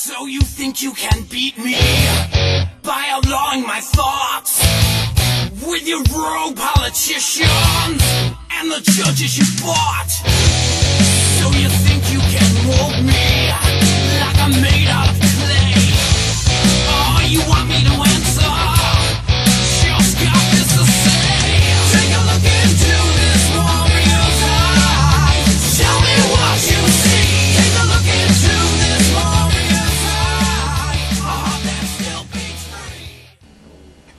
So you think you can beat me by outlawing my thoughts with your rogue politicians and the judges you bought? So you think you can mold me like I'm made out of clay? Oh, you want me to answer? Just got this to say. Take a look into this warrior's eyes. Tell me what you see. Take a look into this warrior's eyes. Oh, that still beats free.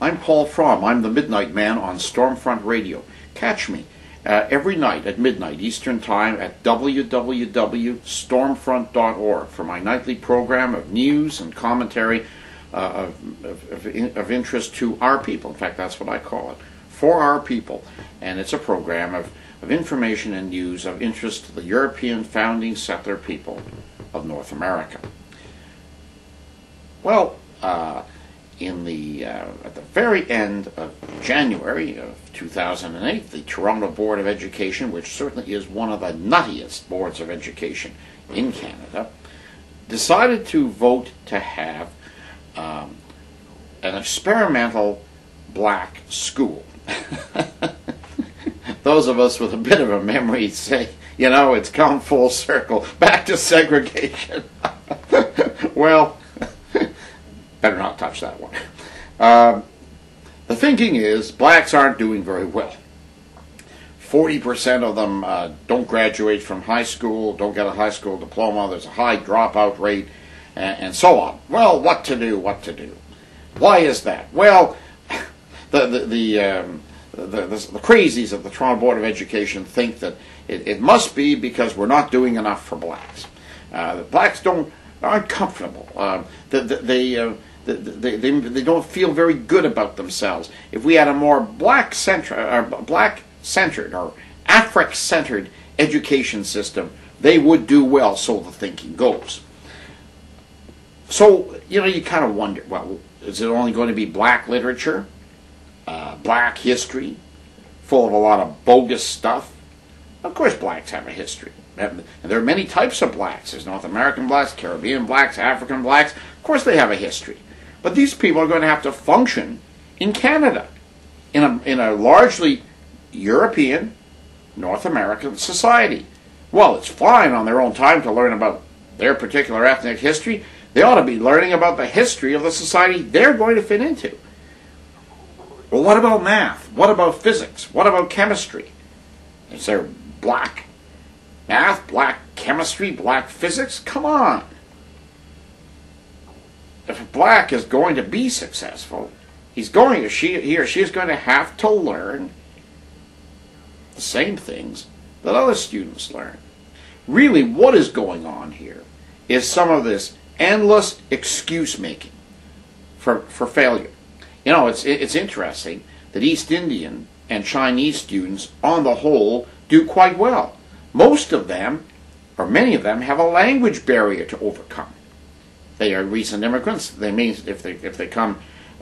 I'm Paul Fromm. I'm the Midnight Man on Stormfront Radio. Catch me every night at midnight Eastern Time at www.stormfront.org for my nightly program of news and commentary of interest to our people. In fact, that's what I call it, for our people. And it's a program of information and news of interest to the European founding settler people of North America. Well, at the very end of January of 2008, the Toronto Board of Education, which certainly is one of the nuttiest boards of education in Canada, decided to vote to have an experimental black school. Those of us with a bit of a memory say, you know, it's come full circle, back to segregation. Well, better not touch that one. The thinking is blacks aren't doing very well. 40% of them don't graduate from high school, don't get a high school diploma, there's a high dropout rate, and so on. Well, what to do? Why is that? Well, the crazies of the Toronto Board of Education think that it must be because we're not doing enough for blacks. Blacks aren't comfortable. They don't feel very good about themselves. If we had a more black-centered or Afric-centered education system, they would do well, so the thinking goes. So, you know, you kind of wonder, well, is it only going to be black literature, black history, full of a lot of bogus stuff? Of course blacks have a history. And there are many types of blacks. There's North American blacks, Caribbean blacks, African blacks. Of course they have a history. But these people are going to have to function in Canada, in a largely European, North American society. Well, it's fine on their own time to learn about their particular ethnic history. They ought to be learning about the history of the society they're going to fit into. Well, what about math? What about physics? What about chemistry? Is there black math, black chemistry, black physics? Come on. If a black is going to be successful, he or she is going to have to learn the same things that other students learn. Really, what is going on here is some of this endless excuse making for failure. You know, it's interesting that East Indian and Chinese students, on the whole, do quite well. Most of them, or many of them, have a language barrier to overcome. They are recent immigrants. They may, if they come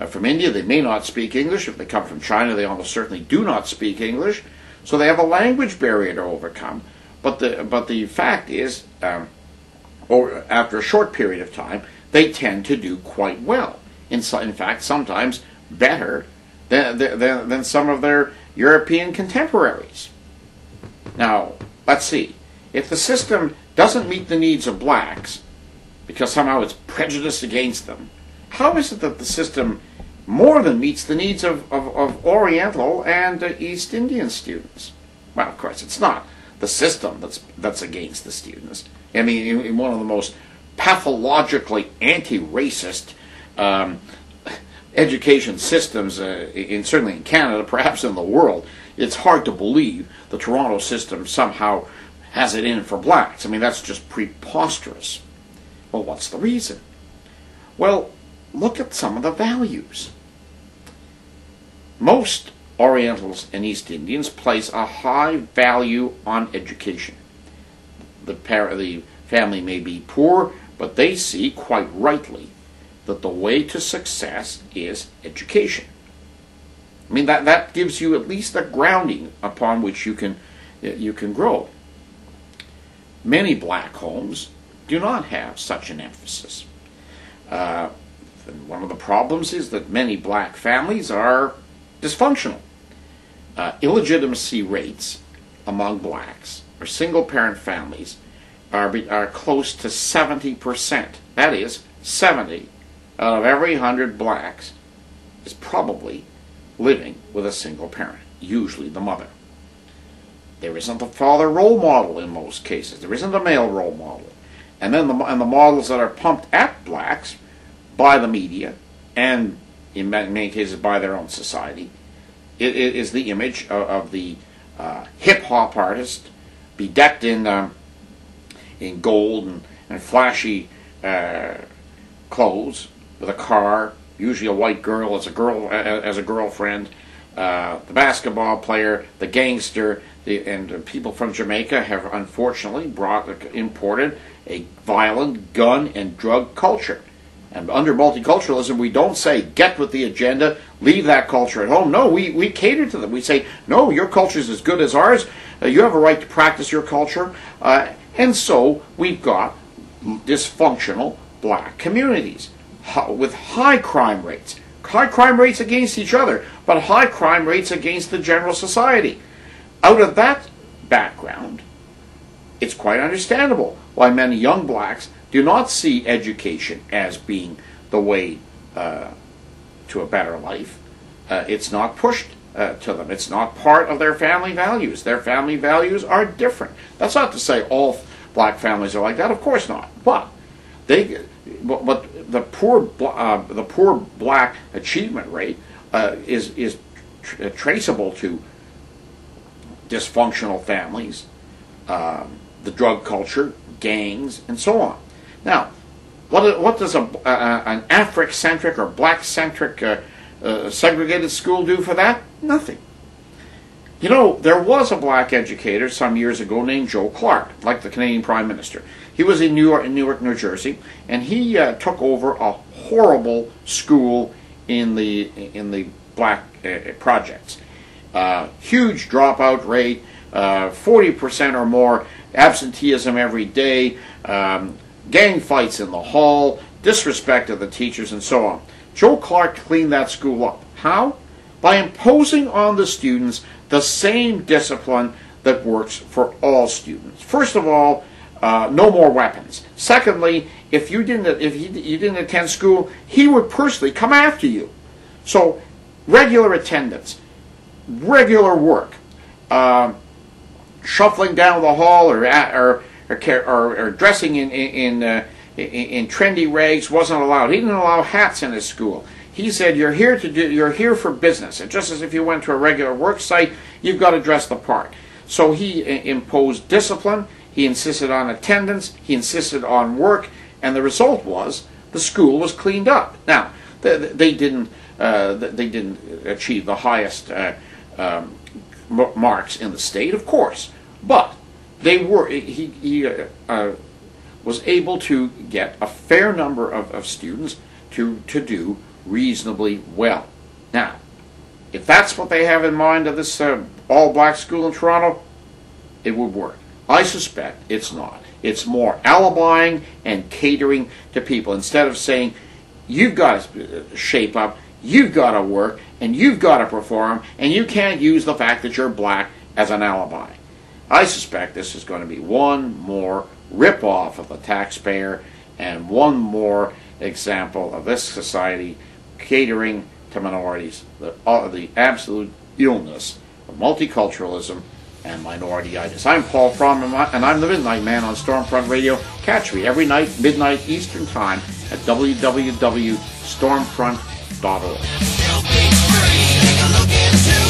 from India, they may not speak English. If they come from China, they almost certainly do not speak English. So they have a language barrier to overcome. But the fact is, after a short period of time, they tend to do quite well. In fact, sometimes better than some of their European contemporaries. Now, let's see. If the system doesn't meet the needs of blacks, because somehow it's prejudiced against them, how is it that the system more than meets the needs of Oriental and East Indian students? Well, of course, it's not the system that's against the students. I mean, in one of the most pathologically anti-racist education systems, certainly in Canada, perhaps in the world, it's hard to believe the Toronto system somehow has it in for blacks. I mean, that's just preposterous. Well, what's the reason? Well, look at some of the values. Most Orientals and East Indians place a high value on education. The family may be poor, but they see quite rightly that the way to success is education. I mean, that gives you at least a grounding upon which you can grow. Many black homes do not have such an emphasis. And one of the problems is that many black families are dysfunctional. Illegitimacy rates among blacks or single-parent families are close to 70%. That is, 70 out of every 100 blacks is probably living with a single parent, usually the mother. There isn't a father role model in most cases. There isn't a male role model. And then the models that are pumped at blacks by the media and in many cases by their own society, it is the image of the hip-hop artist bedecked in gold and flashy clothes with a car, usually a white girl as a girlfriend, the basketball player, the gangster, and people from Jamaica have unfortunately imported a violent gun and drug culture. And under multiculturalism, we don't say, get with the agenda, leave that culture at home. No, we cater to them. We say, no, your culture is as good as ours. You have a right to practice your culture. And so we've got dysfunctional black communities with high crime rates. High crime rates against each other, but high crime rates against the general society. Out of that background, it's quite understandable why many young blacks do not see education as being the way to a better life. It's not pushed to them. It's not part of their family values. Their family values are different. That's not to say all black families are like that. Of course not. But the poor black achievement rate is traceable to dysfunctional families, the drug culture, gangs, and so on. Now, what does an Afrocentric or black-centric segregated school do for that? Nothing. You know, there was a black educator some years ago named Joe Clark, like the Canadian Prime Minister. He was in Newark, New Jersey, and he took over a horrible school in the black projects. Huge dropout rate, 40% or more absenteeism every day, gang fights in the hall, disrespect of the teachers, and so on. Joe Clark cleaned that school up. How? By imposing on the students the same discipline that works for all students. First of all, no more weapons. Secondly, if you didn't attend school, he would personally come after you. So, regular attendance, regular work, shuffling down the hall or dressing in trendy rags wasn't allowed. He didn't allow hats in his school. He said, you're here for business. And just as if you went to a regular work site, you've got to dress the part. So he imposed discipline. He insisted on attendance. He insisted on work. And the result was the school was cleaned up. Now, they didn't achieve the highest marks in the state, of course, but they were. He was able to get a fair number of students to do reasonably well. Now, if that's what they have in mind of this all-black school in Toronto, it would work. I suspect it's not. It's more alibying and catering to people. Instead of saying, you've got to shape up, you've got to work, and you've got to perform, and you can't use the fact that you're black as an alibi. I suspect this is going to be one more rip-off of the taxpayer and one more example of this society catering to minorities, the absolute illness of multiculturalism and minority-itis. I'm Paul Fromm, and I'm the Midnight Man on Stormfront Radio. Catch me every night, midnight Eastern Time, at www.stormfront.org.